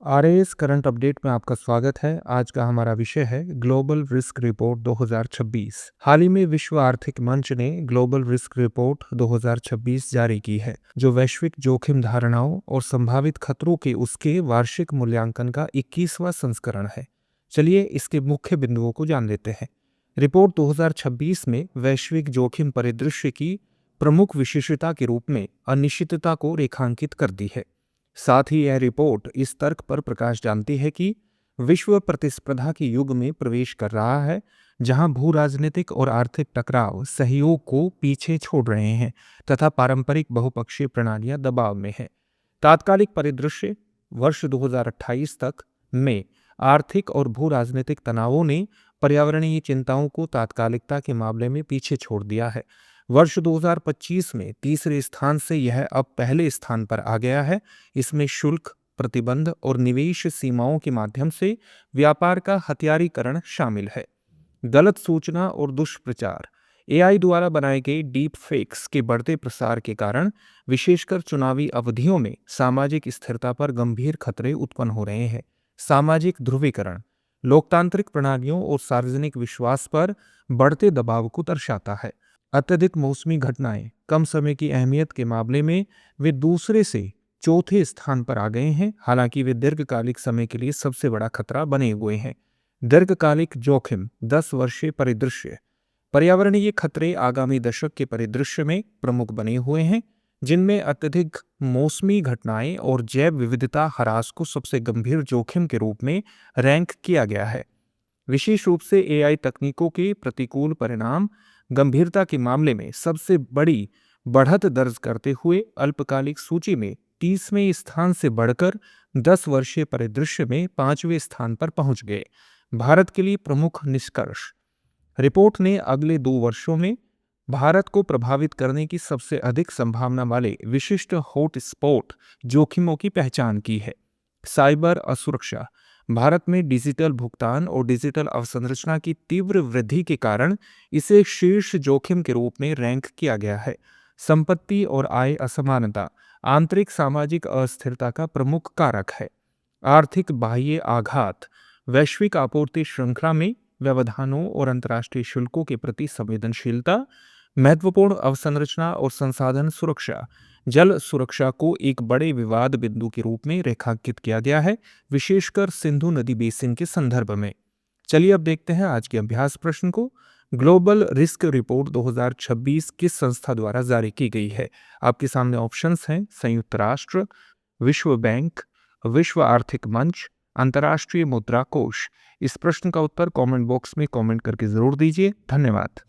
RAS current update में आपका स्वागत है। आज का हमारा विषय है ग्लोबल रिस्क रिपोर्ट 2026। हाल ही में विश्व आर्थिक मंच ने ग्लोबल रिस्क रिपोर्ट 2026 जारी की है, जो वैश्विक जोखिम धारणाओं और संभावित खतरों के उसके वार्षिक मूल्यांकन का 21वां संस्करण है। चलिए इसके मुख्य बिंदुओं को जान लेते हैं। रिपोर्ट 2026 में वैश्विक जोखिम परिदृश्य की प्रमुख विशेषता के रूप में अनिश्चितता को रेखांकित करती है। साथ ही यह रिपोर्ट इस तर्क पर प्रकाश डालती है कि विश्व प्रतिस्पर्धा के युग में प्रवेश कर रहा है, जहां भू राजनीतिक और आर्थिक टकराव सहयोग को पीछे छोड़ रहे हैं तथा पारंपरिक बहुपक्षीय प्रणालियां दबाव में हैं। तात्कालिक परिदृश्य वर्ष 2028 तक में आर्थिक और भू राजनीतिक तनावों ने पर्यावरणीय चिंताओं को तात्कालिकता के मामले में पीछे छोड़ दिया है। वर्ष 2025 में तीसरे स्थान से यह अब पहले स्थान पर आ गया है। इसमें शुल्क प्रतिबंध और निवेश सीमाओं के माध्यम से व्यापार का हथियारीकरण शामिल है। गलत सूचना और दुष्प्रचार। एआई द्वारा बनाए गए डीप फेक्स के बढ़ते प्रसार के कारण विशेषकर चुनावी अवधियों में सामाजिक स्थिरता पर गंभीर खतरे उत्पन्न हो रहे हैं। सामाजिक ध्रुवीकरण लोकतांत्रिक प्रणालियों और सार्वजनिक विश्वास पर बढ़ते दबाव को दर्शाता है। अत्यधिक मौसमी घटनाएं कम समय की अहमियत के मामले में वे दूसरे से चौथे स्थान पर आ गए हैं, हालांकि वे दीर्घकालिक समय के लिए सबसे बड़ा खतरा बने हुए हैं। दीर्घकालिक जोखिम 10 वर्षीय परिदृश्य। पर्यावरणीय खतरे आगामी दशक के परिदृश्य में प्रमुख बने हुए हैं, जिनमें अत्यधिक मौसमी घटनाएं और जैव विविधता ह्रास को सबसे गंभीर जोखिम के रूप में रैंक किया गया है। विशेष रूप से एआई तकनीकों के प्रतिकूल परिणाम गंभीरता के मामले में सबसे बड़ी बढ़त दर्ज करते हुए अल्पकालिक सूची में 30वें स्थान से बढ़कर 10 वर्षीय परिदृश्य में 5वें स्थान पर पहुंच गए। भारत के लिए प्रमुख निष्कर्ष। रिपोर्ट ने अगले 2 वर्षों में भारत को प्रभावित करने की सबसे अधिक संभावना वाले विशिष्ट हॉटस्पॉट जोखिमों की पहचान की है। साइबर असुरक्षा। भारत में डिजिटल भुगतान और डिजिटल अवसंरचना की तीव्र वृद्धि के कारण इसे शीर्ष जोखिम के रूप में रैंक किया गया है। संपत्ति और आय असमानता आंतरिक सामाजिक अस्थिरता का प्रमुख कारक है। आर्थिक बाह्य आघात वैश्विक आपूर्ति श्रृंखला में व्यवधानों और अंतर्राष्ट्रीय शुल्कों के प्रति संवेदनशीलता। महत्वपूर्ण अवसंरचना और संसाधन सुरक्षा। जल सुरक्षा को एक बड़े विवाद बिंदु के रूप में रेखांकित किया गया है, विशेषकर सिंधु नदी बेसिन के संदर्भ में। चलिए अब देखते हैं आज के अभ्यास प्रश्न को। ग्लोबल रिस्क रिपोर्ट 2026 किस संस्था द्वारा जारी की गई है? आपके सामने ऑप्शंस हैं: संयुक्त राष्ट्र, विश्व बैंक, विश्व आर्थिक मंच, अंतर्राष्ट्रीय मुद्रा कोष। इस प्रश्न का उत्तर कमेंट बॉक्स में कमेंट करके जरूर दीजिए। धन्यवाद।